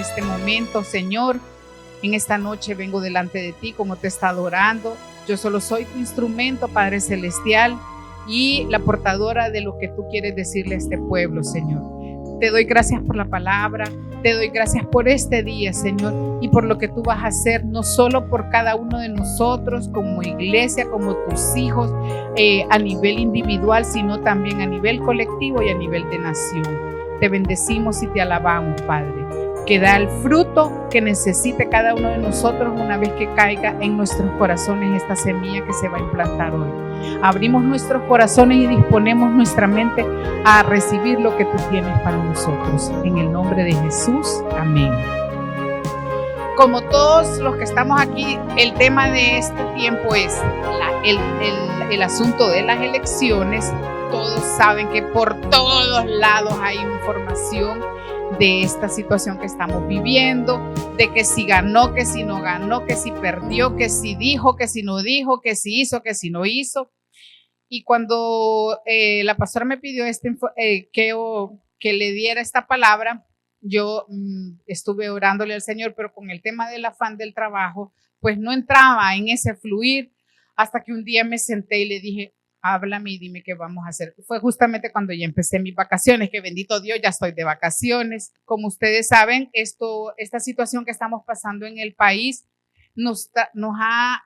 este momento, Señor. En esta noche vengo delante de ti como te he estado orando. Yo solo soy tu instrumento, Padre Celestial, y la portadora de lo que tú quieres decirle a este pueblo, Señor. Te doy gracias por la palabra, te doy gracias por este día, Señor, y por lo que tú vas a hacer, no solo por cada uno de nosotros como iglesia, como tus hijos, a nivel individual, sino también a nivel colectivo y a nivel de nación. Te bendecimos y te alabamos, Padre, que da el fruto que necesite cada uno de nosotros una vez que caiga en nuestros corazones esta semilla que se va a implantar hoy. Abrimos nuestros corazones y disponemos nuestra mente a recibir lo que tú tienes para nosotros. En el nombre de Jesús, amén. Como todos los que estamos aquí, el tema de este tiempo es el asunto de las elecciones. Todos saben que por todos lados hay información de esta situación que estamos viviendo, de que si ganó, que si no ganó, que si perdió, que si dijo, que si no dijo, que si hizo, que si no hizo. Y cuando la pastora me pidió que le diera esta palabra, yo estuve orándole al Señor, pero con el tema del afán del trabajo, pues no entraba en ese fluir, hasta que un día me senté y le dije, háblame y dime qué vamos a hacer. Fue justamente cuando ya empecé mis vacaciones, que bendito Dios, ya estoy de vacaciones. Como ustedes saben, esta situación que estamos pasando en el país nos ha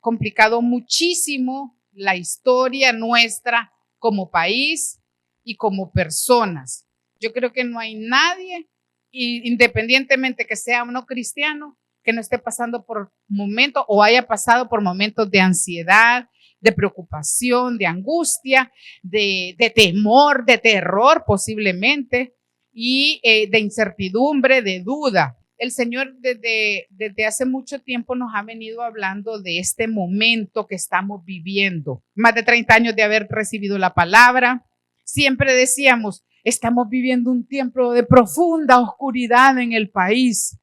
complicado muchísimo la historia nuestra como país y como personas. Yo creo que no hay nadie, independientemente que sea o no cristiano, que no esté pasando por momentos o haya pasado por momentos de ansiedad, de preocupación, de angustia, de temor, de terror posiblemente, y de incertidumbre, de duda. El Señor desde hace mucho tiempo nos ha venido hablando de este momento que estamos viviendo. Más de 30 años de haber recibido la palabra, siempre decíamos, estamos viviendo un tiempo de profunda oscuridad en el país.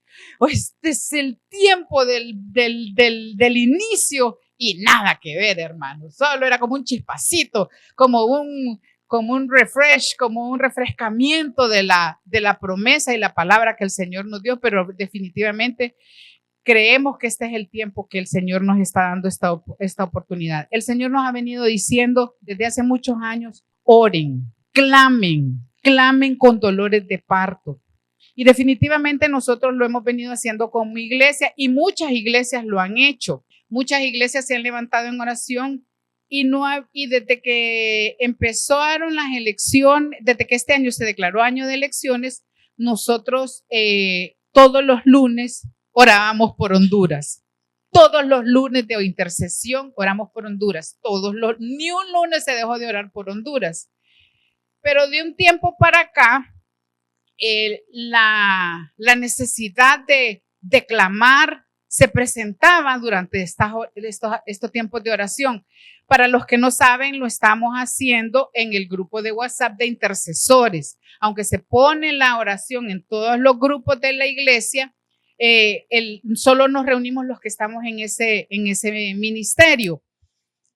Este es el tiempo del inicio. Y nada que ver, hermano, solo era como un chispacito, como un refresh, como un refrescamiento de la promesa y la palabra que el Señor nos dio, pero definitivamente creemos que este es el tiempo que el Señor nos está dando esta oportunidad. El Señor nos ha venido diciendo desde hace muchos años, oren, clamen con dolores de parto. Y definitivamente nosotros lo hemos venido haciendo como iglesia y muchas iglesias lo han hecho. Muchas iglesias se han levantado en oración y desde que empezaron las elecciones, desde que este año se declaró año de elecciones, nosotros todos los lunes orábamos por Honduras. Todos los lunes de intercesión oramos por Honduras. Ni un lunes se dejó de orar por Honduras. Pero de un tiempo para acá, la necesidad de clamar se presentaba durante estos tiempos de oración. Para los que no saben, lo estamos haciendo en el grupo de WhatsApp de intercesores. Aunque se pone la oración en todos los grupos de la iglesia, solo nos reunimos los que estamos en ese ministerio.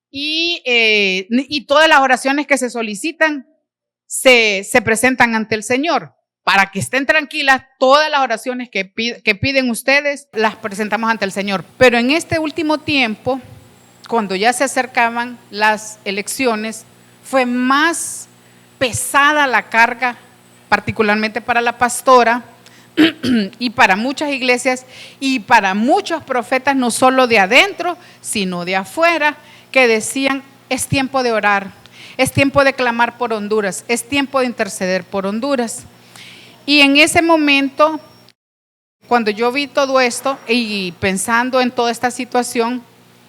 Y todas las oraciones que se solicitan se presentan ante el Señor. Para que estén tranquilas, todas las oraciones que piden ustedes las presentamos ante el Señor. Pero en este último tiempo, cuando ya se acercaban las elecciones, fue más pesada la carga, particularmente para la pastora y para muchas iglesias y para muchos profetas, no solo de adentro, sino de afuera, que decían, es tiempo de orar, es tiempo de clamar por Honduras, es tiempo de interceder por Honduras. Y en ese momento, cuando yo vi todo esto y pensando en toda esta situación,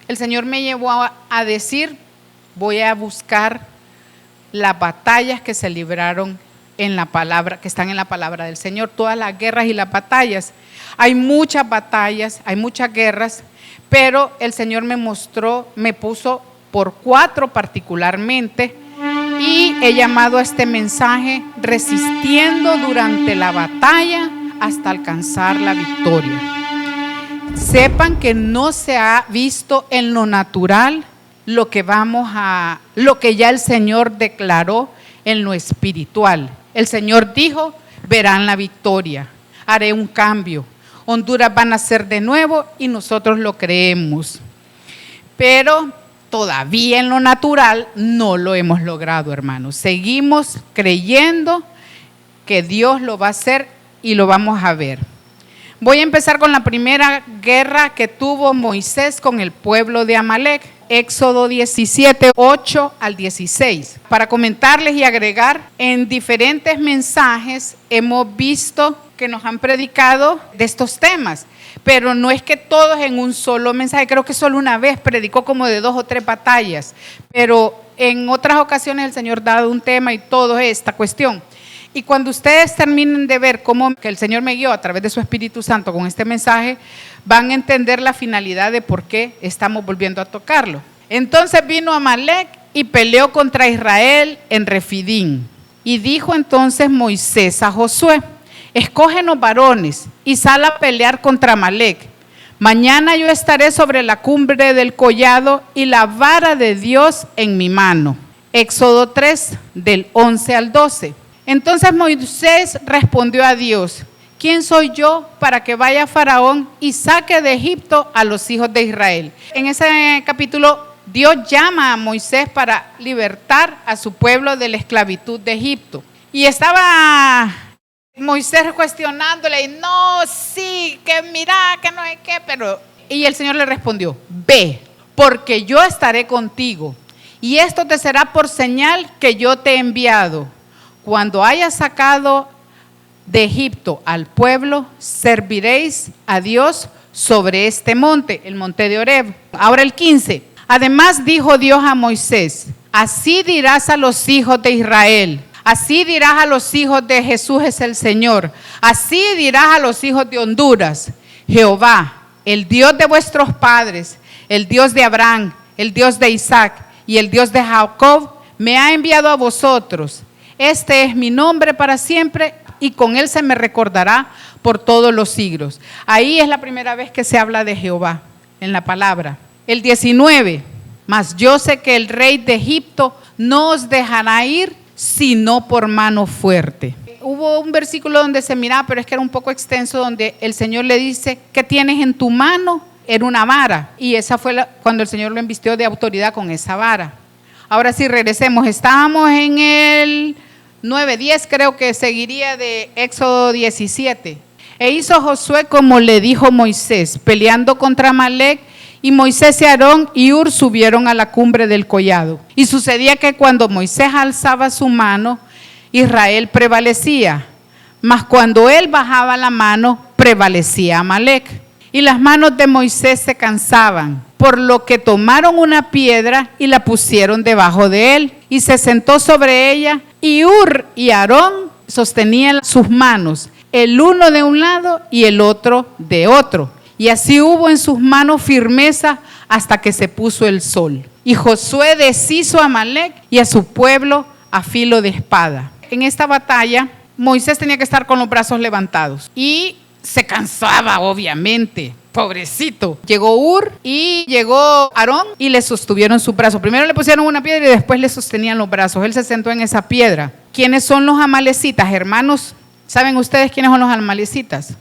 el Señor me llevó a decir, voy a buscar las batallas que se libraron en la palabra, que están en la palabra del Señor, todas las guerras y las batallas. Hay muchas batallas, hay muchas guerras, pero el Señor me puso por 4 particularmente. Y he llamado a este mensaje resistiendo durante la batalla hasta alcanzar la victoria. Sepan que no se ha visto en lo natural lo que ya el Señor declaró en lo espiritual. El Señor dijo, verán la victoria. haré un cambio. Honduras va a nacer de nuevo y nosotros lo creemos. Pero todavía en lo natural no lo hemos logrado, hermanos. Seguimos creyendo que Dios lo va a hacer y lo vamos a ver. Voy a empezar con la primera guerra que tuvo Moisés con el pueblo de Amalek. Éxodo 17, 8 al 16. Para comentarles y agregar, en diferentes mensajes hemos visto que nos han predicado de estos temas, pero no es que todos en un solo mensaje. Creo que solo una vez predicó como de 2 o 3 batallas, pero en otras ocasiones el Señor ha dado un tema y todo esta cuestión. Y cuando ustedes terminen de ver cómo que el Señor me guió a través de su Espíritu Santo con este mensaje, van a entender la finalidad de por qué estamos volviendo a tocarlo. Entonces vino Amalek y peleó contra Israel en Refidín. Y dijo entonces Moisés a Josué: escógenos varones y sal a pelear contra Amalek. Mañana yo estaré sobre la cumbre del collado y la vara de Dios en mi mano. Éxodo 3, del 11 al 12. Entonces Moisés respondió a Dios: ¿quién soy yo para que vaya Faraón y saque de Egipto a los hijos de Israel? En ese capítulo Dios llama a Moisés para libertar a su pueblo de la esclavitud de Egipto. Y estaba Moisés cuestionándole, no, sí, que mira, que no sé qué, pero... Y el Señor le respondió: ve, porque yo estaré contigo, y esto te será por señal que yo te he enviado. Cuando hayas sacado de Egipto al pueblo, serviréis a Dios sobre este monte, el monte de Horeb. Ahora el 15. Además dijo Dios a Moisés: así dirás a los hijos de Israel, así dirás a los hijos de Jesús es el Señor, así dirás a los hijos de Honduras: Jehová, el Dios de vuestros padres, el Dios de Abraham, el Dios de Isaac y el Dios de Jacob, me ha enviado a vosotros. Este es mi nombre para siempre y con él se me recordará por todos los siglos. Ahí es la primera vez que se habla de Jehová en la palabra. El 19, mas yo sé que el rey de Egipto no os dejará ir sino por mano fuerte. Hubo un versículo donde se miraba, pero es que era un poco extenso, donde el Señor le dice: ¿qué tienes en tu mano? Era una vara, y esa fue cuando el Señor lo invistió de autoridad con esa vara. Ahora sí, regresemos. Estábamos en el 9:10, creo que seguiría de Éxodo 17. E hizo Josué como le dijo Moisés, peleando contra Amalek, y Moisés y Aarón y Hur subieron a la cumbre del collado. Y sucedía que cuando Moisés alzaba su mano, Israel prevalecía, mas cuando él bajaba la mano, prevalecía Amalek. Y las manos de Moisés se cansaban, por lo que tomaron una piedra y la pusieron debajo de él, y se sentó sobre ella, y Hur y Aarón sostenían sus manos, el uno de un lado y el otro de otro. Y así hubo en sus manos firmeza hasta que se puso el sol. Y Josué deshizo a Amalek y a su pueblo a filo de espada. En esta batalla, Moisés tenía que estar con los brazos levantados y se cansaba, obviamente, pobrecito. Llegó Hur y llegó Aarón y le sostuvieron sus brazos. Primero le pusieron una piedra y después le sostenían los brazos. Él se sentó en esa piedra. ¿Quiénes son los amalecitas, hermanos? ¿Saben ustedes quiénes son los amalecitas?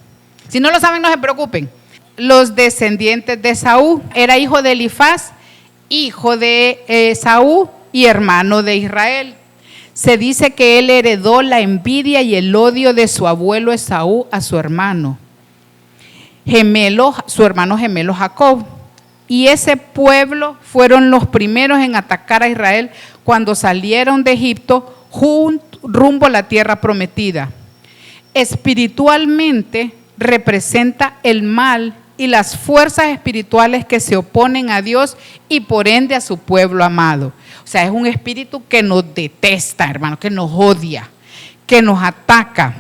Si no lo saben, no se preocupen. Los descendientes de Esaú. Era hijo de Elifaz, hijo de Esaú y hermano de Israel. Se dice que él heredó la envidia y el odio de su abuelo Esaú a su hermano gemelo Jacob. Y ese pueblo fueron los primeros en atacar a Israel cuando salieron de Egipto rumbo a la tierra prometida. Espiritualmente representa el mal y las fuerzas espirituales que se oponen a Dios y por ende a su pueblo amado. O sea, es un espíritu que nos detesta, hermano, que nos odia, que nos ataca.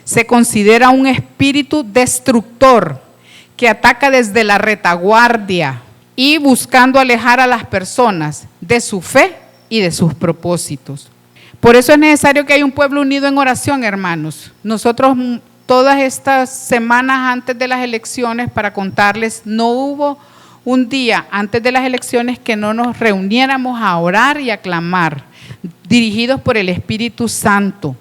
Se considera un espíritu destructor que ataca desde la retaguardia y buscando alejar a las personas de su fe y de sus propósitos. Por eso es necesario que haya un pueblo unido en oración, hermanos. Nosotros todas estas semanas antes de las elecciones, para contarles, no hubo un día antes de las elecciones que no nos reuniéramos a orar y a clamar, dirigidos por el Espíritu Santo.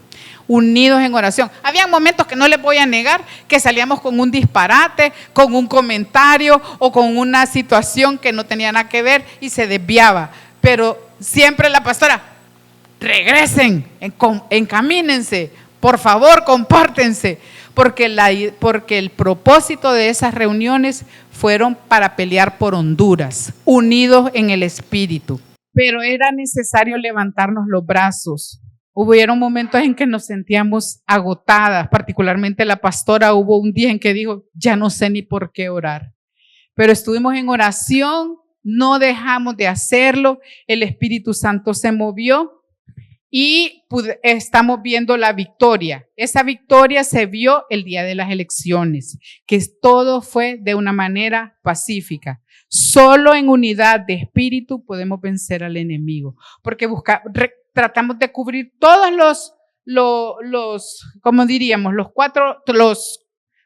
unidos en oración. Había momentos que no les voy a negar que salíamos con un disparate, con un comentario o con una situación que no tenía nada que ver y se desviaba. Pero siempre la pastora, regresen, encamínense, por favor, compártense. Porque el propósito de esas reuniones fueron para pelear por Honduras, unidos en el espíritu. Pero era necesario levantarnos los brazos. Hubieron momentos en que nos sentíamos agotadas, particularmente la pastora. Hubo un día en que dijo, ya no sé ni por qué orar. Pero estuvimos en oración, no dejamos de hacerlo, el Espíritu Santo se movió. Y estamos viendo la victoria. Esa victoria se vio el día de las elecciones, que todo fue de una manera pacífica. Solo en unidad de espíritu podemos vencer al enemigo, porque tratamos de cubrir todos ¿cómo diríamos?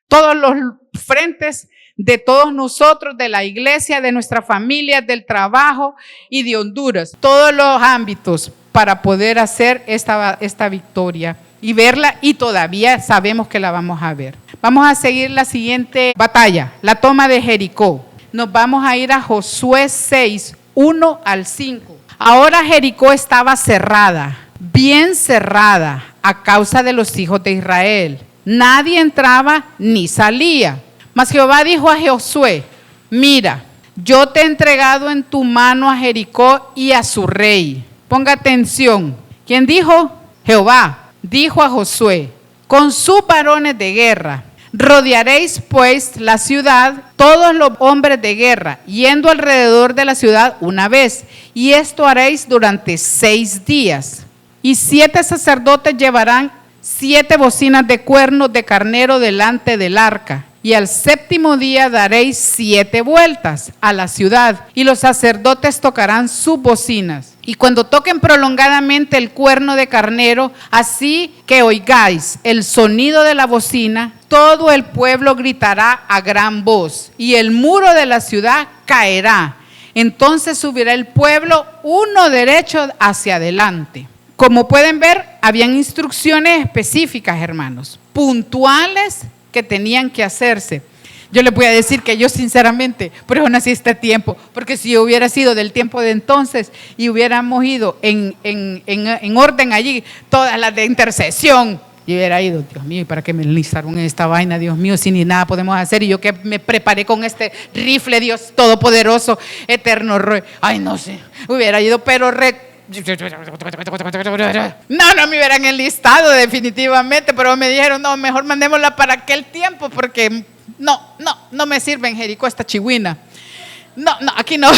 Todos los frentes de todos nosotros, de la iglesia, de nuestra familia, del trabajo y de Honduras. Todos los ámbitos para poder hacer esta victoria y verla, y todavía sabemos que la vamos a ver. Vamos a seguir la siguiente batalla, la toma de Jericó. Nos vamos a ir a Josué 6, 1 al 5. Ahora Jericó estaba cerrada, bien cerrada, a causa de los hijos de Israel. Nadie entraba ni salía. Mas Jehová dijo a Josué, mira, yo te he entregado en tu mano a Jericó y a su rey. Ponga atención. ¿Quién dijo? Jehová dijo a Josué, con sus varones de guerra, rodearéis pues la ciudad, todos los hombres de guerra, yendo alrededor de la ciudad una vez, y esto haréis durante 6 días. Y 7 sacerdotes llevarán 7 bocinas de cuernos de carnero delante del arca. Y al 7º día daréis 7 vueltas a la ciudad, y los sacerdotes tocarán sus bocinas. Y cuando toquen prolongadamente el cuerno de carnero, así que oigáis el sonido de la bocina, todo el pueblo gritará a gran voz, y el muro de la ciudad caerá. Entonces subirá el pueblo uno derecho hacia adelante. Como pueden ver, habían instrucciones específicas, hermanos, puntuales, que tenían que hacerse. Yo les voy a decir que yo sinceramente, por eso nací este tiempo, porque si hubiera sido del tiempo de entonces y hubiéramos ido en orden allí, todas las de intercesión, y hubiera ido, Dios mío, ¿y para qué me listaron esta vaina, Dios mío, si ni nada podemos hacer? Y yo que me preparé con este rifle, Dios todopoderoso, eterno, ay no sé, hubiera ido, pero no me hubieran enlistado definitivamente, pero me dijeron, no, mejor mandémosla para aquel tiempo, porque no me sirve en Jericó esta chigüina. No, aquí no.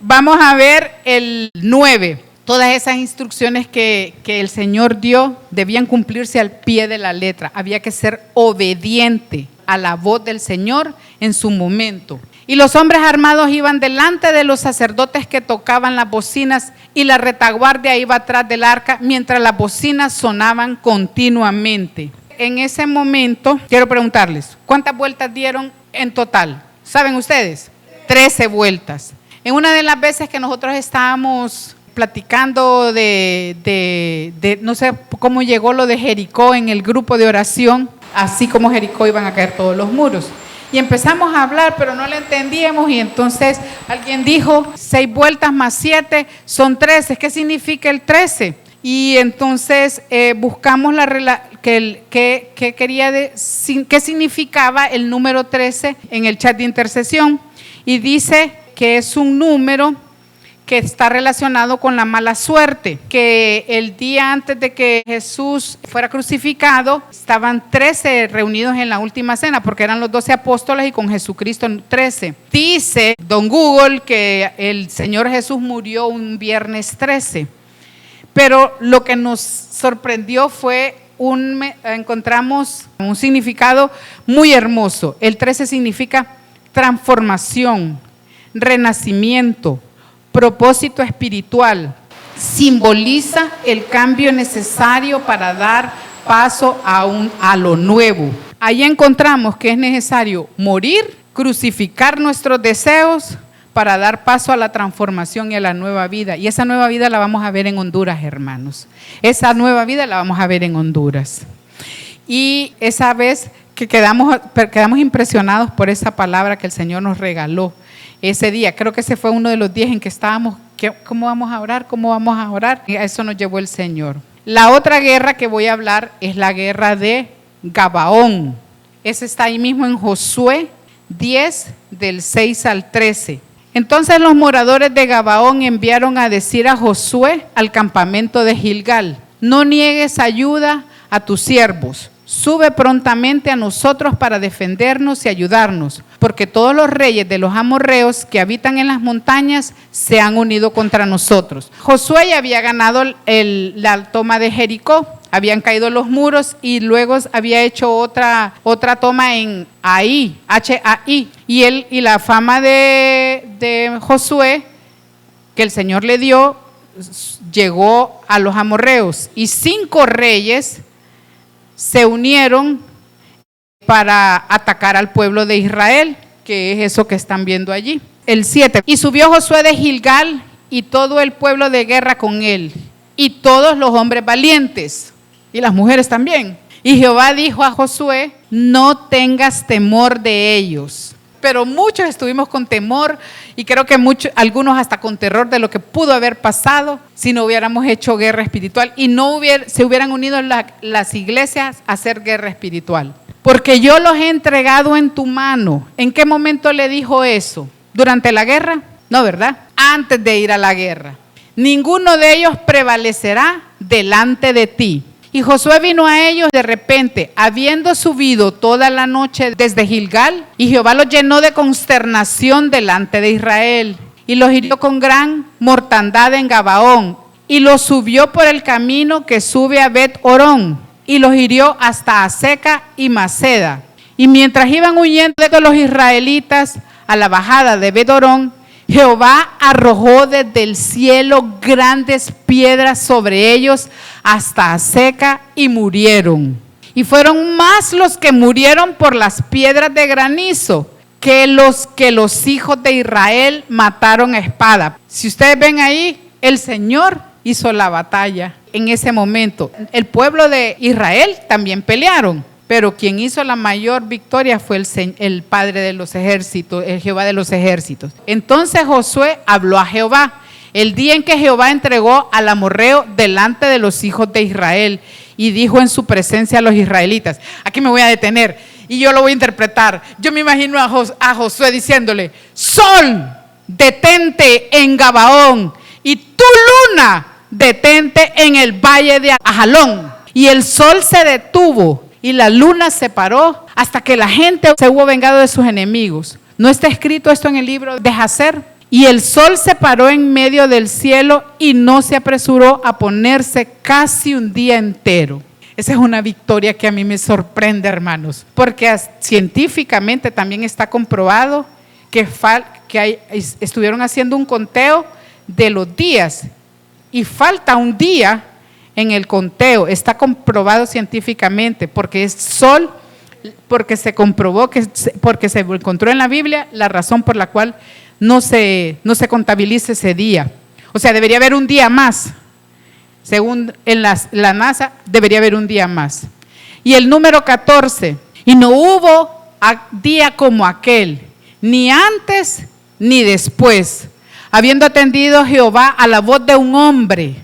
Vamos a ver el 9. Todas esas instrucciones que el Señor dio debían cumplirse al pie de la letra. Había que ser obediente a la voz del Señor en su momento. Y los hombres armados iban delante de los sacerdotes que tocaban las bocinas, y la retaguardia iba atrás del arca mientras las bocinas sonaban continuamente. En ese momento, quiero preguntarles, ¿cuántas vueltas dieron en total? ¿Saben ustedes? 13 vueltas. En una de las veces que nosotros estábamos platicando no sé cómo llegó lo de Jericó en el grupo de oración, así como Jericó iban a caer todos los muros. Y empezamos a hablar, pero no lo entendíamos, y entonces alguien dijo, 6 vueltas más 7 son 13. ¿Qué significa el 13? Y entonces buscamos qué significaba el número 13 en el chat de intercesión, y dice que es un número que está relacionado con la mala suerte, que el día antes de que Jesús fuera crucificado, estaban 13 reunidos en la última cena, porque eran los 12 apóstoles y con Jesucristo 13. Dice don Google que el Señor Jesús murió un viernes 13, pero lo que nos sorprendió fue encontramos un significado muy hermoso. El 13 significa transformación, renacimiento, propósito espiritual. Simboliza el cambio necesario para dar paso a lo nuevo. Ahí encontramos que es necesario morir, crucificar nuestros deseos para dar paso a la transformación y a la nueva vida. Y esa nueva vida la vamos a ver en Honduras, hermanos. Esa nueva vida la vamos a ver en Honduras. Y esa vez que quedamos impresionados por esa palabra que el Señor nos regaló ese día. Creo que ese fue uno de los días en que estábamos, ¿cómo vamos a orar? ¿Cómo vamos a orar? Y a eso nos llevó el Señor. La otra guerra que voy a hablar es la guerra de Gabaón. Esa está ahí mismo en Josué 10, del 6 al 13. Entonces los moradores de Gabaón enviaron a decir a Josué al campamento de Gilgal: no niegues ayuda a tus siervos, sube prontamente a nosotros para defendernos y ayudarnos, porque todos los reyes de los amorreos que habitan en las montañas se han unido contra nosotros. Josué ya había ganado la toma de Jericó, habían caído los muros y luego había hecho otra toma en Ai, H-A-I. Y la fama de Josué que el Señor le dio llegó a los amorreos, y 5 reyes se unieron para atacar al pueblo de Israel, que es eso que están viendo allí. El 7. Y subió Josué de Gilgal y todo el pueblo de guerra con él, y todos los hombres valientes, y las mujeres también. Y Jehová dijo a Josué: no tengas temor de ellos. Pero muchos estuvimos con temor, y creo que algunos hasta con terror de lo que pudo haber pasado si no hubiéramos hecho guerra espiritual y se hubieran unido las iglesias a hacer guerra espiritual. Porque yo los he entregado en tu mano. ¿En qué momento le dijo eso? ¿Durante la guerra? No, ¿verdad? Antes de ir a la guerra. Ninguno de ellos prevalecerá delante de ti. Y Josué vino a ellos de repente, habiendo subido toda la noche desde Gilgal, y Jehová los llenó de consternación delante de Israel, y los hirió con gran mortandad en Gabaón, y los subió por el camino que sube a Bet-Orón, y los hirió hasta Aseca y Maceda. Y mientras iban huyendo de los israelitas a la bajada de Bet-Orón, Jehová arrojó desde el cielo grandes piedras sobre ellos hasta Aseca, y murieron. Y fueron más los que murieron por las piedras de granizo que los hijos de Israel mataron a espada. Si ustedes ven ahí, el Señor hizo la batalla en ese momento. El pueblo de Israel también pelearon, pero quien hizo la mayor victoria fue el Padre de los ejércitos, el Jehová de los ejércitos. Entonces Josué habló a Jehová el día en que Jehová entregó al amorreo delante de los hijos de Israel, y dijo en su presencia a los israelitas. Aquí me voy a detener y yo lo voy a interpretar. Yo me imagino a Josué diciéndole: sol, detente en Gabaón, y tu luna, detente en el valle de Ajalón. Y el sol se detuvo y la luna se paró hasta que la gente se hubo vengado de sus enemigos. ¿No está escrito esto en el libro de Jacer? Y el sol se paró en medio del cielo y no se apresuró a ponerse casi un día entero. Esa es una victoria que a mí me sorprende, hermanos, porque científicamente también está comprobado que estuvieron haciendo un conteo de los días y falta un día en el conteo. Está comprobado científicamente porque es sol, porque se comprobó porque se encontró en la Biblia la razón por la cual no se contabiliza ese día. O sea, debería haber un día más. Según la NASA, debería haber un día más. Y el número 14, y no hubo día como aquel, ni antes ni después, habiendo atendido Jehová a la voz de un hombre.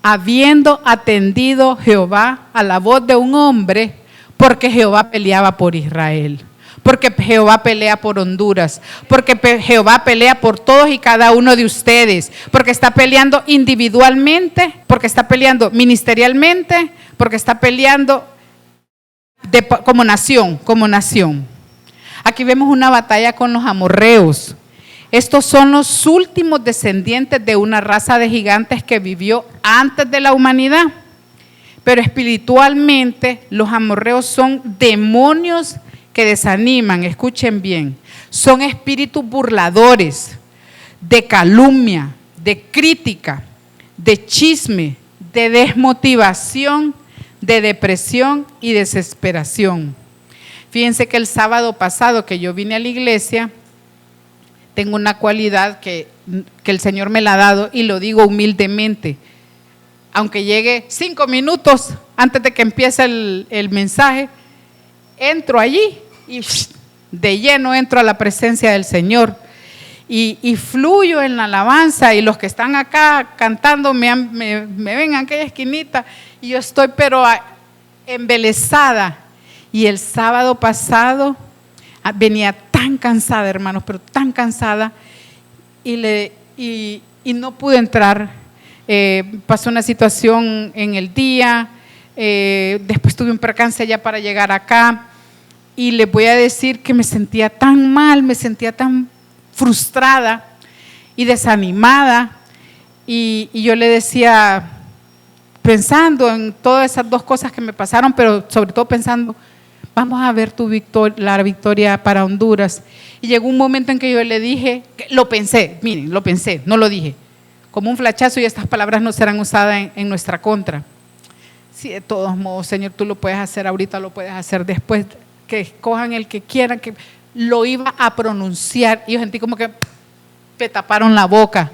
Habiendo atendido Jehová a la voz de un hombre, porque Jehová peleaba por Israel. Porque Jehová pelea por Honduras, porque Jehová pelea por todos y cada uno de ustedes, porque está peleando individualmente, porque está peleando ministerialmente, porque está peleando como nación. Aquí vemos una batalla con los amorreos. Estos son los últimos descendientes de una raza de gigantes que vivió antes de la humanidad. Pero espiritualmente los amorreos son demonios que desaniman, escuchen bien, son espíritus burladores, de calumnia, de crítica, de chisme, de desmotivación, de depresión y desesperación. Fíjense que el sábado pasado que yo vine a la iglesia, tengo una cualidad que el Señor me la ha dado y lo digo humildemente. Aunque llegue 5 minutos antes de que empiece el mensaje, entro allí y de lleno entro a la presencia del Señor y fluyo en la alabanza, y los que están acá cantando me ven en aquella esquinita y yo estoy pero embelesada. Y el sábado pasado venía tan cansada, hermanos, pero tan cansada, y no pude entrar. Pasó una situación en el día, después tuve un percance ya para llegar acá, y les voy a decir que me sentía tan mal, me sentía tan frustrada y desanimada, y yo le decía, pensando en todas esas dos cosas que me pasaron, pero sobre todo pensando, vamos a ver la victoria para Honduras. Y llegó un momento en que yo le dije, lo pensé, miren, lo pensé, no lo dije, como un flechazo, y estas palabras no serán usadas en nuestra contra. Sí, de todos modos, Señor, tú lo puedes hacer ahorita, lo puedes hacer después, que escojan el que quieran, que lo iba a pronunciar, y yo sentí como que me taparon la boca,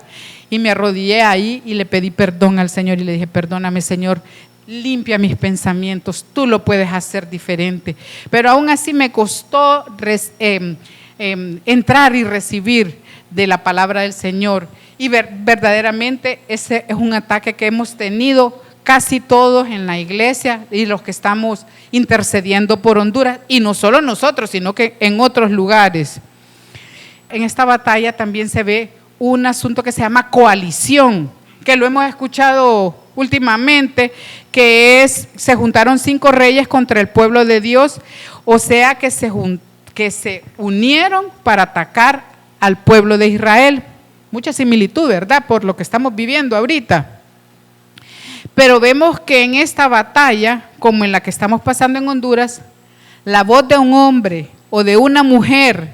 y me arrodillé ahí y le pedí perdón al Señor, y le dije, perdóname, Señor, limpia mis pensamientos, tú lo puedes hacer diferente. Pero aún así me costó entrar y recibir de la palabra del Señor, y verdaderamente ese es un ataque que hemos tenido casi todos en la iglesia y los que estamos intercediendo por Honduras, y no solo nosotros, sino que en otros lugares. En esta batalla también se ve un asunto que se llama coalición, que lo hemos escuchado últimamente, que se juntaron 5 reyes contra el pueblo de Dios, o sea que se unieron para atacar al pueblo de Israel. Mucha similitud, ¿verdad?, por lo que estamos viviendo ahorita. Pero vemos que en esta batalla, como en la que estamos pasando en Honduras, la voz de un hombre o de una mujer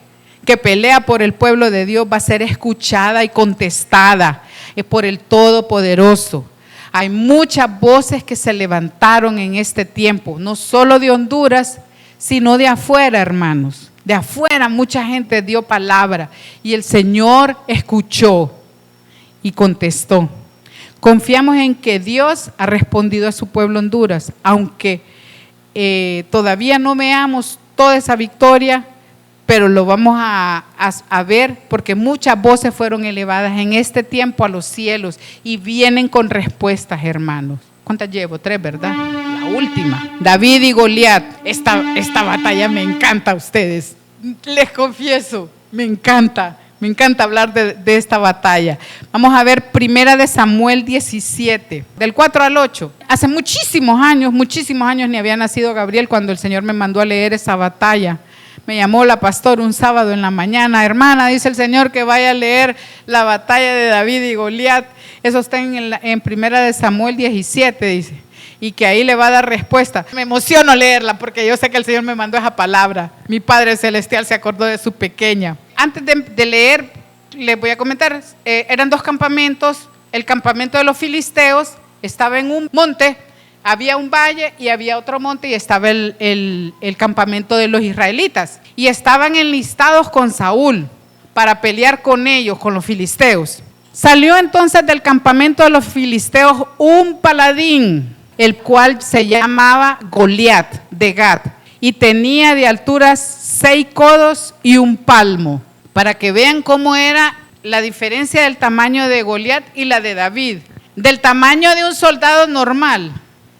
que pelea por el pueblo de Dios va a ser escuchada y contestada por el Todopoderoso. Hay muchas voces que se levantaron en este tiempo, no solo de Honduras, sino de afuera, hermanos. De afuera mucha gente dio palabra y el Señor escuchó y contestó. Confiamos en que Dios ha respondido a su pueblo Honduras, aunque todavía no veamos toda esa victoria, pero lo vamos a ver, porque muchas voces fueron elevadas en este tiempo a los cielos y vienen con respuestas, hermanos. ¿Cuántas llevo? 3, ¿verdad? La última, David y Goliat. Esta batalla me encanta a ustedes, les confieso, me encanta hablar de esta batalla. Vamos a ver 1 Samuel 17, del 4 al 8. Hace muchísimos años ni había nacido Gabriel cuando el Señor me mandó a leer esa batalla. Me llamó la pastora un sábado en la mañana, hermana, dice el Señor que vaya a leer la batalla de David y Goliat. Eso está en 1 Samuel 17, dice, y que ahí le va a dar respuesta. Me emociono leerla porque yo sé que el Señor me mandó esa palabra. Mi Padre Celestial se acordó de su pequeña. Antes de leer, les voy a comentar, eran 2 campamentos. El campamento de los filisteos estaba en un monte, había un valle y había otro monte, y estaba el campamento de los israelitas. Y estaban enlistados con Saúl para pelear con ellos, con los filisteos. Salió entonces del campamento de los filisteos un paladín, el cual se llamaba Goliat de Gat, y tenía de altura 6 codos y 1 palmo. Para que vean cómo era la diferencia del tamaño de Goliat y la de David. Del tamaño de un soldado normal,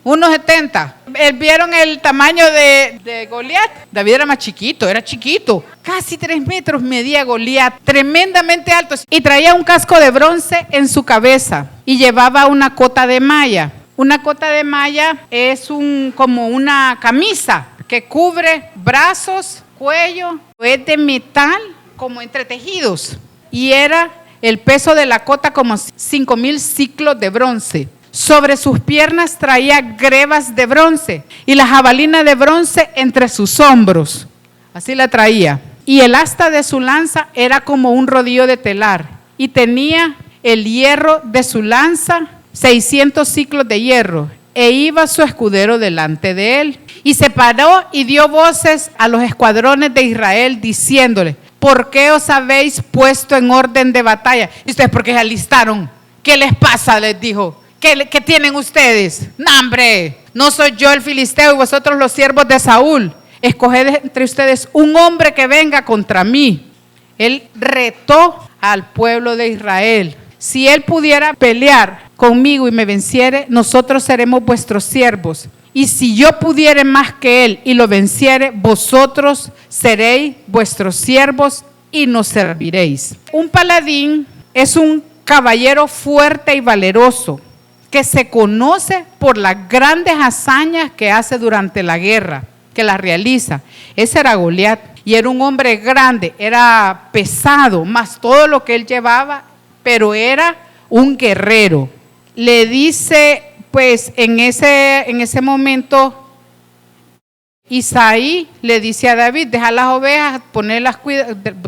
1.70. ¿Vieron el tamaño de Goliat? David era más chiquito, era chiquito. Casi 3 metros medía Goliat, tremendamente alto. Y traía un casco de bronce en su cabeza y llevaba una cota de malla. Una cota de malla es como una camisa que cubre brazos, cuello, es de metal como entretejidos. Y era el peso de la cota como 5,000 ciclos de bronce. Sobre sus piernas traía grebas de bronce y la jabalina de bronce entre sus hombros. Así la traía. Y el asta de su lanza era como un rodillo de telar. Y tenía el hierro de su lanza 600 ciclos de hierro. E iba su escudero delante de él. Y se paró y dio voces a los escuadrones de Israel diciéndole: ¿por qué os habéis puesto en orden de batalla? ¿Y ustedes por qué se alistaron? ¿Qué les pasa? Les dijo. ¿Qué tienen ustedes? ¡No, hombre! No soy yo el filisteo y vosotros los siervos de Saúl. Escoged entre ustedes un hombre que venga contra mí. Él retó al pueblo de Israel. Si él pudiera pelear conmigo y me venciere, nosotros seremos vuestros siervos. Y si yo pudiere más que él y lo venciere, vosotros seréis vuestros siervos y nos serviréis. Un paladín es un caballero fuerte y valeroso que se conoce por las grandes hazañas que hace durante la guerra, que las realiza. Ese era Goliat y era un hombre grande, era pesado, más todo lo que él llevaba, pero era un guerrero. Le dice, pues en ese momento, Isaí le dice a David, deja las ovejas,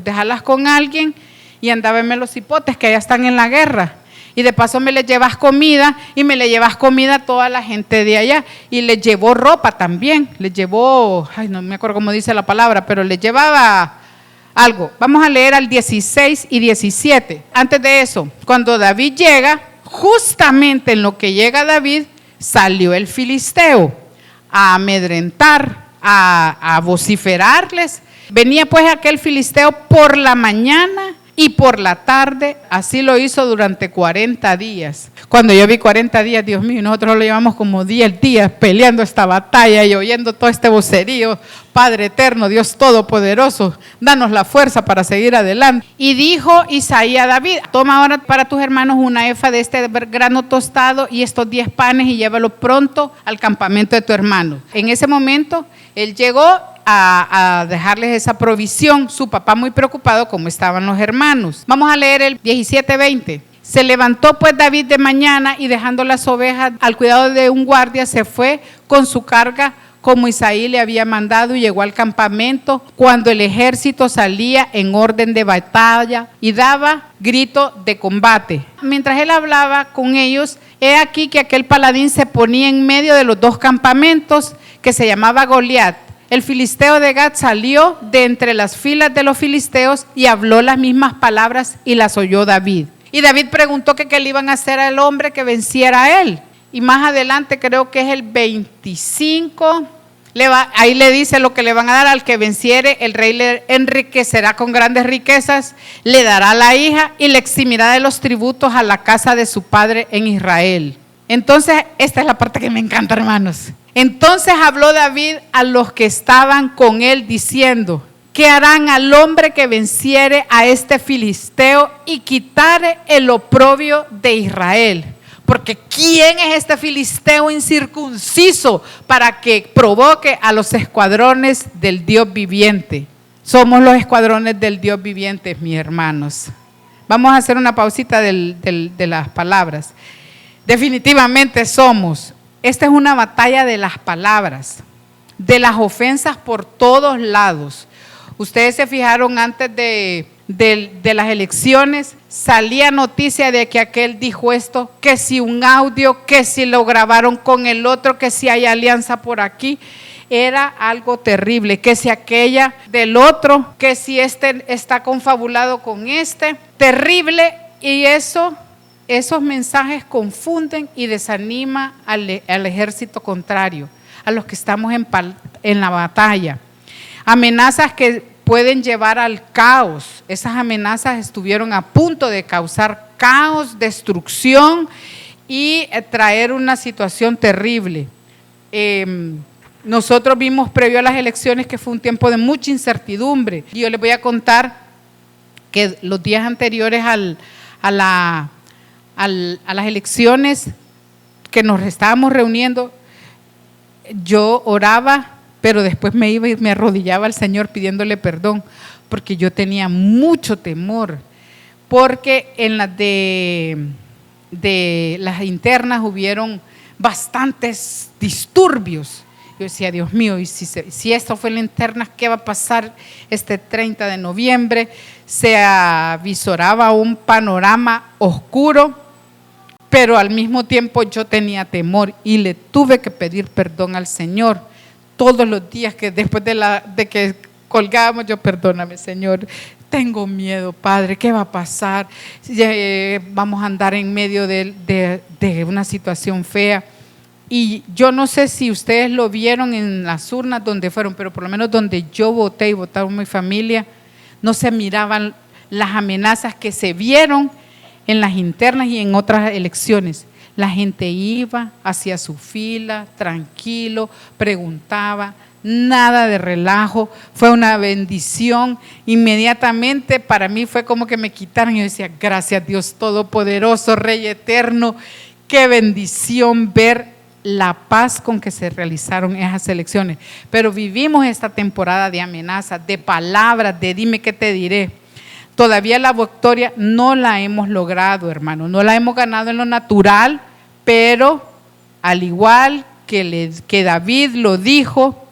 dejarlas con alguien y anda a verme los hipotes que ya están en la guerra. Y de paso me le llevas comida y me le llevas comida a toda la gente de allá. Y le llevó ropa también, le llevó, no me acuerdo cómo dice la palabra, pero le llevaba algo. Vamos a leer al 16 y 17. Antes de eso, cuando David llega, justamente en lo que llega David, salió el filisteo a amedrentar, a vociferarles. Venía pues aquel filisteo por la mañana y por la tarde, así lo hizo durante 40 días. Cuando yo vi 40 días, Dios mío, nosotros lo llevamos como 10 días peleando esta batalla y oyendo todo este vocerío. Padre eterno, Dios todopoderoso, danos la fuerza para seguir adelante. Y dijo Isaí a David, toma ahora para tus hermanos una efa de este grano tostado y estos 10 panes y llévalo pronto al campamento de tu hermano. En ese momento, él llegó a dejarles esa provisión, su papá muy preocupado como estaban los hermanos. Vamos a leer el 17-20. Se levantó pues David de mañana y dejando las ovejas al cuidado de un guardia se fue con su carga como Isaí le había mandado y llegó al campamento cuando el ejército salía en orden de batalla y daba grito de combate. Mientras él hablaba con ellos, he aquí que aquel paladín se ponía en medio de los dos campamentos que se llamaba Goliat. El filisteo de Gat salió de entre las filas de los filisteos y habló las mismas palabras y las oyó David. Y David preguntó que qué le iban a hacer al hombre que venciera a él. Y más adelante, creo que es el 25, ahí le dice lo que le van a dar al que venciere, el rey le enriquecerá con grandes riquezas, le dará la hija y le eximirá de los tributos a la casa de su padre en Israel. Entonces, esta es la parte que me encanta, hermanos. Entonces habló David a los que estaban con él diciendo, ¿qué harán al hombre que venciere a este filisteo y quitare el oprobio de Israel? Porque ¿quién es este filisteo incircunciso para que provoque a los escuadrones del Dios viviente? Somos los escuadrones del Dios viviente, mis hermanos. Vamos a hacer una pausita de las palabras. Definitivamente somos. Esta es una batalla de las palabras, de las ofensas por todos lados. Ustedes se fijaron antes de las elecciones, salía noticia de que aquel dijo esto, que si un audio, que si lo grabaron con el otro, que si hay alianza por aquí. Era algo terrible, que si aquella del otro, que si este está confabulado con este, terrible. Y esos mensajes confunden y desaniman al ejército contrario, a los que estamos en la batalla. Amenazas que pueden llevar al caos. Esas amenazas estuvieron a punto de causar caos, destrucción y traer una situación terrible. Nosotros vimos previo a las elecciones que fue un tiempo de mucha incertidumbre. Y yo les voy a contar que los días anteriores a las elecciones que nos estábamos reuniendo, yo oraba, pero después me iba y me arrodillaba al Señor pidiéndole perdón, porque yo tenía mucho temor, porque en las de las internas hubieron bastantes disturbios. Yo decía, Dios mío, y si esto fue en la interna, ¿qué va a pasar este 30 de noviembre? Se avisoraba un panorama oscuro, pero al mismo tiempo yo tenía temor y le tuve que pedir perdón al Señor todos los días que después de que colgábamos, yo perdóname, Señor, tengo miedo, Padre, ¿qué va a pasar? Vamos a andar en medio de una situación fea. Y yo no sé si ustedes lo vieron en las urnas donde fueron, pero por lo menos donde yo voté y votaron mi familia, no se miraban las amenazas que se vieron en las internas y en otras elecciones. La gente iba hacia su fila, tranquilo, preguntaba, nada de relajo, fue una bendición. Inmediatamente para mí fue como que me quitaron. Yo decía, gracias Dios Todopoderoso, Rey Eterno, qué bendición ver la paz con que se realizaron esas elecciones. Pero vivimos esta temporada de amenazas, de palabras, de dime qué te diré. Todavía la victoria no la hemos logrado, hermano, no la hemos ganado en lo natural, pero al igual que David lo dijo,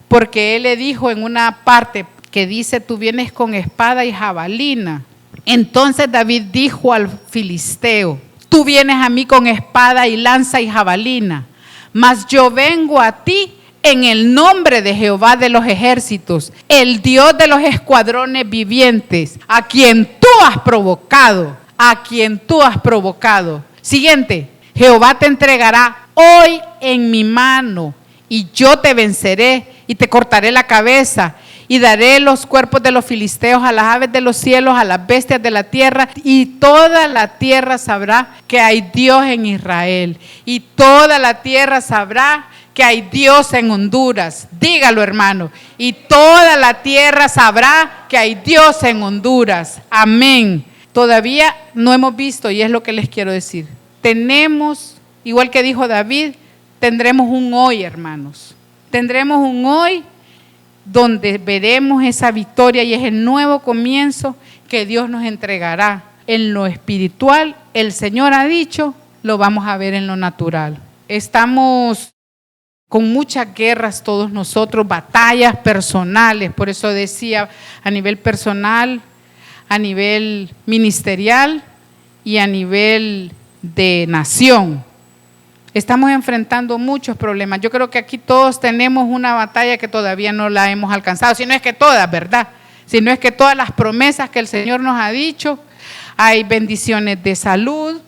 porque él le dijo en una parte que dice, tú vienes con espada y jabalina. Entonces David dijo al filisteo, tú vienes a mí con espada y lanza y jabalina, mas yo vengo a ti en el nombre de Jehová de los ejércitos, el Dios de los escuadrones vivientes, a quien tú has provocado, Siguiente, Jehová te entregará hoy en mi mano y yo te venceré y te cortaré la cabeza y daré los cuerpos de los filisteos a las aves de los cielos, a las bestias de la tierra, y toda la tierra sabrá que hay Dios en Israel, y toda la tierra sabrá que hay Dios en Honduras. Dígalo, hermano. Y toda la tierra sabrá que hay Dios en Honduras. Amén. Todavía no hemos visto, y es lo que les quiero decir. Tenemos, igual que dijo David, tendremos un hoy, hermanos. Tendremos un hoy donde veremos esa victoria y es el nuevo comienzo que Dios nos entregará. En lo espiritual, el Señor ha dicho, lo vamos a ver en lo natural. Estamos con muchas guerras todos nosotros, batallas personales, por eso decía a nivel personal, a nivel ministerial y a nivel de nación. Estamos enfrentando muchos problemas. Yo creo que aquí todos tenemos una batalla que todavía no la hemos alcanzado, si no es que todas, ¿verdad? Si no es que todas las promesas que el Señor nos ha dicho. Hay bendiciones de salud,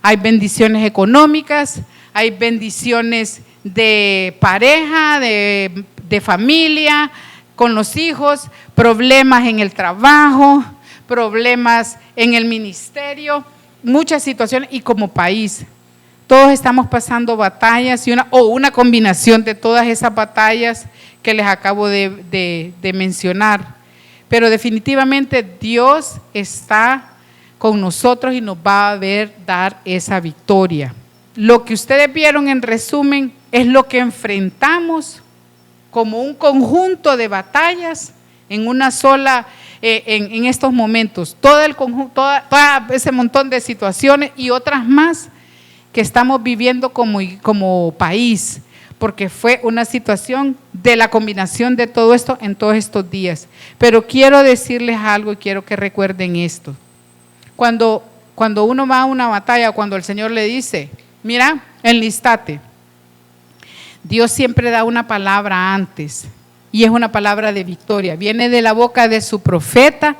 hay bendiciones económicas, hay bendiciones de pareja, de familia, con los hijos, problemas en el trabajo, problemas en el ministerio, muchas situaciones y como país. Todos estamos pasando batallas o una combinación de todas esas batallas que les acabo de mencionar. Pero definitivamente Dios está con nosotros y nos va a ver dar esa victoria. Lo que ustedes vieron en resumen es lo que enfrentamos como un conjunto de batallas en una sola, en estos momentos. Todo ese montón de situaciones y otras más que estamos viviendo como país, porque fue una situación de la combinación de todo esto en todos estos días. Pero quiero decirles algo y quiero que recuerden esto. Cuando uno va a una batalla, cuando el Señor le dice, mira, enlístate, Dios siempre da una palabra antes y es una palabra de victoria. Viene de la boca de su profeta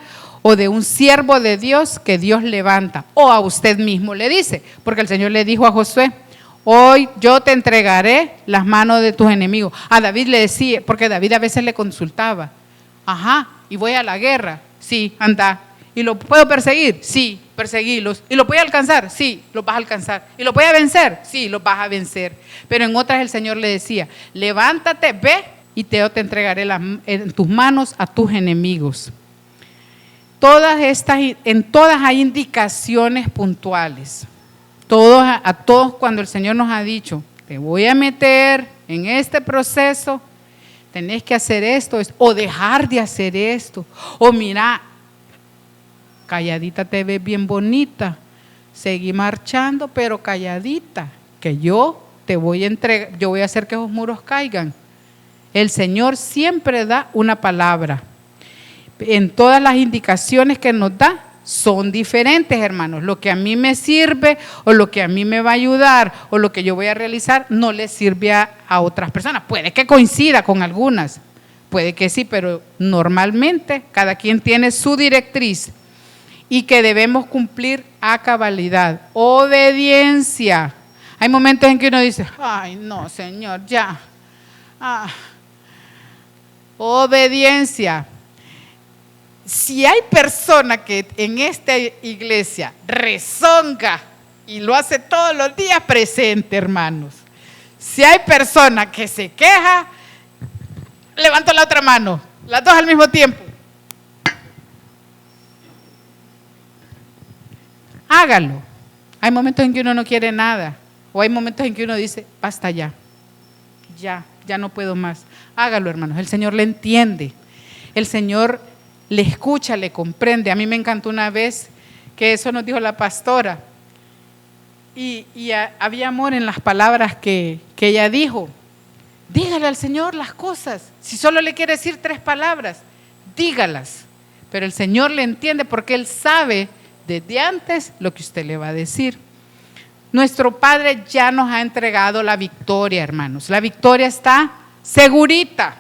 o de un siervo de Dios que Dios levanta, o a usted mismo le dice, porque el Señor le dijo a Josué, hoy yo te entregaré las manos de tus enemigos. A David le decía, porque David a veces le consultaba, y voy a la guerra, sí, anda, y lo puedo perseguir, sí, perseguirlos, y lo voy a alcanzar, sí, los vas a alcanzar, y lo voy a vencer, sí, los vas a vencer. Pero en otras el Señor le decía, levántate, ve, y te entregaré en tus manos a tus enemigos. En todas hay indicaciones puntuales. A todos cuando el Señor nos ha dicho, te voy a meter en este proceso, tenés que hacer esto, o dejar de hacer esto, o mira, calladita te ves bien bonita, seguí marchando, pero calladita, que yo te voy a entregar, yo voy a hacer que esos muros caigan. El Señor siempre da una palabra. En todas las indicaciones que nos da son diferentes, hermanos. Lo que a mí me sirve o lo que a mí me va a ayudar o lo que yo voy a realizar no le sirve a otras personas. Puede que coincida con algunas, puede que sí, pero normalmente cada quien tiene su directriz y que debemos cumplir a cabalidad. Obediencia. Hay momentos en que uno dice, ay no, Señor, ya. Obediencia. Si hay persona que en esta iglesia rezonga y lo hace todos los días, presente, hermanos. Si hay persona que se queja, levanto la otra mano, las dos al mismo tiempo. Hágalo. Hay momentos en que uno no quiere nada, o hay momentos en que uno dice, basta ya no puedo más. Hágalo, hermanos, el Señor le entiende, el Señor le escucha, le comprende. A mí me encantó una vez que eso nos dijo la pastora, y había amor en las palabras que ella dijo. Dígale al Señor las cosas, si solo le quiere decir 3 palabras, dígalas, pero el Señor le entiende porque Él sabe desde antes lo que usted le va a decir. Nuestro Padre ya nos ha entregado la victoria, hermanos. La victoria está segurita,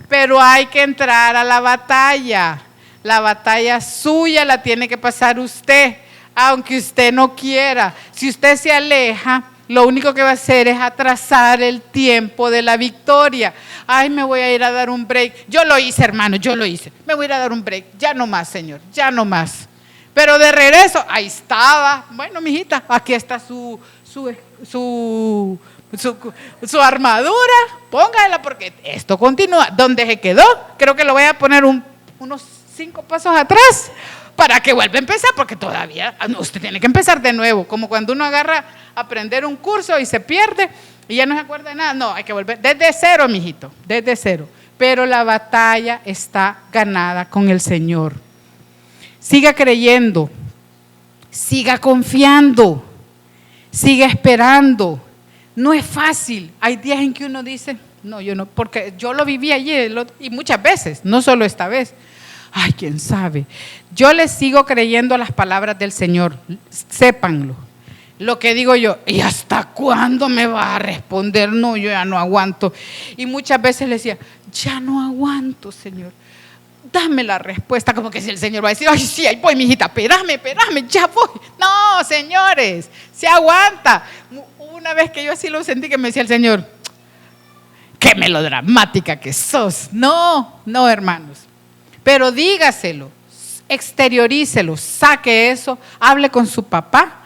pero hay que entrar a la batalla. La batalla suya la tiene que pasar usted, aunque usted no quiera. Si usted se aleja, lo único que va a hacer es atrasar el tiempo de la victoria. Ay, me voy a ir a dar un break. Yo lo hice, hermano, yo lo hice. Me voy a ir a dar un break. Ya no más, Señor, ya no más. Pero de regreso, ahí estaba. Bueno, mijita, aquí está su armadura. Póngala porque esto continúa. ¿Dónde se quedó? Creo que lo voy a poner unos 5 pasos atrás para que vuelva a empezar, porque todavía usted tiene que empezar de nuevo. Como cuando uno agarra a aprender un curso y se pierde y ya no se acuerda de nada. No, hay que volver desde cero, mijito, desde cero. Pero la batalla está ganada con el Señor. Siga creyendo, siga confiando, siga esperando. No es fácil. Hay días en que uno dice, no, yo no, porque yo lo viví ayer y muchas veces, no solo esta vez. Ay, quién sabe. Yo les sigo creyendo las palabras del Señor, sépanlo. Lo que digo yo, ¿y hasta cuándo me va a responder? No, yo ya no aguanto. Y muchas veces le decía, ya no aguanto, Señor. Dame la respuesta, como que si el Señor va a decir, ay, sí, ahí voy, mijita, espérame, ya voy. No, señores, se aguanta. Una vez que yo así lo sentí, que me decía el Señor, qué melodramática que sos. No, hermanos, pero dígaselo, exteriorícelo, saque eso, hable con su papá,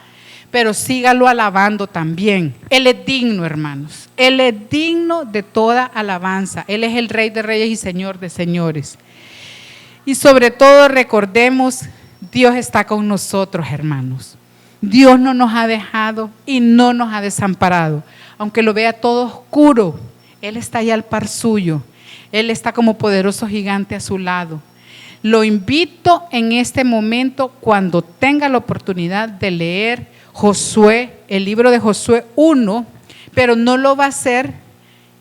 pero sígalo alabando también. Él es digno, hermanos, Él es digno de toda alabanza. Él es el Rey de Reyes y Señor de Señores. Y sobre todo recordemos, Dios está con nosotros, hermanos. Dios no nos ha dejado y no nos ha desamparado. Aunque lo vea todo oscuro, Él está allá al par suyo. Él está como poderoso gigante a su lado. Lo invito en este momento, cuando tenga la oportunidad, de leer Josué, el libro de Josué 1, pero no lo va a hacer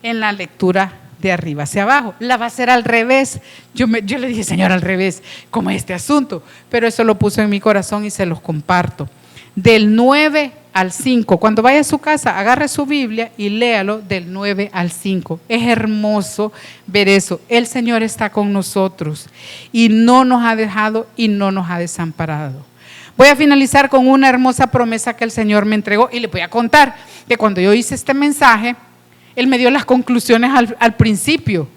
en la lectura de arriba hacia abajo, la va a hacer al revés. Yo le dije, Señor, al revés, como este asunto, pero eso lo puso en mi corazón y se los comparto. Del 9 al 5, cuando vaya a su casa, agarre su Biblia y léalo del 9 al 5. Es hermoso ver eso. El Señor está con nosotros y no nos ha dejado y no nos ha desamparado. Voy a finalizar con una hermosa promesa que el Señor me entregó y le voy a contar que cuando yo hice este mensaje, Él me dio las conclusiones al principio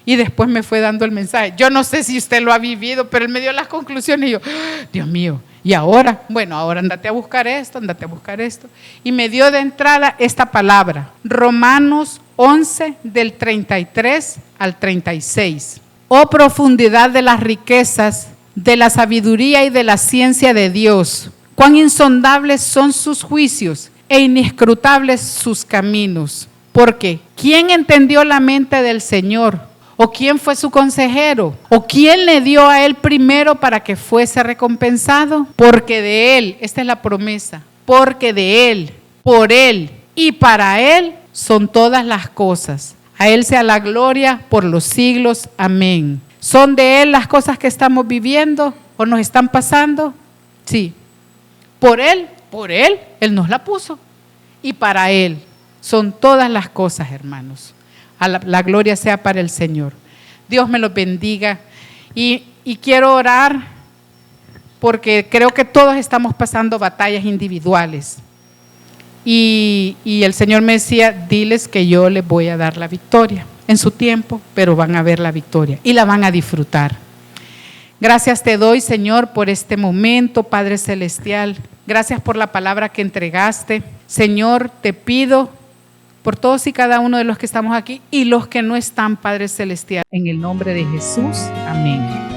y después me fue dando el mensaje. Yo no sé si usted lo ha vivido, pero Él me dio las conclusiones y yo, Dios mío, ¿y ahora? Bueno, ahora andate a buscar esto. Y me dio de entrada esta palabra, Romanos 11 del 33 al 36. Oh profundidad de las riquezas, de la sabiduría y de la ciencia de Dios, cuán insondables son sus juicios e inescrutables sus caminos. Porque ¿quién entendió la mente del Señor? ¿O quién fue su consejero? ¿O quién le dio a Él primero para que fuese recompensado? Porque de Él, esta es la promesa, porque de Él, por Él y para Él son todas las cosas. A Él sea la gloria por los siglos. Amén. ¿Son de Él las cosas que estamos viviendo o nos están pasando? Sí. Por Él, Él nos la puso. Y para Él son todas las cosas, hermanos. La gloria sea para el Señor. Dios me los bendiga. Y quiero orar porque creo que todos estamos pasando batallas individuales. Y el Señor me decía, diles que yo les voy a dar la victoria en su tiempo, pero van a ver la victoria y la van a disfrutar. Gracias te doy, Señor, por este momento, Padre Celestial. Gracias por la palabra que entregaste. Señor, te pido por todos y cada uno de los que estamos aquí y los que no están, Padre Celestial. En el nombre de Jesús, amén.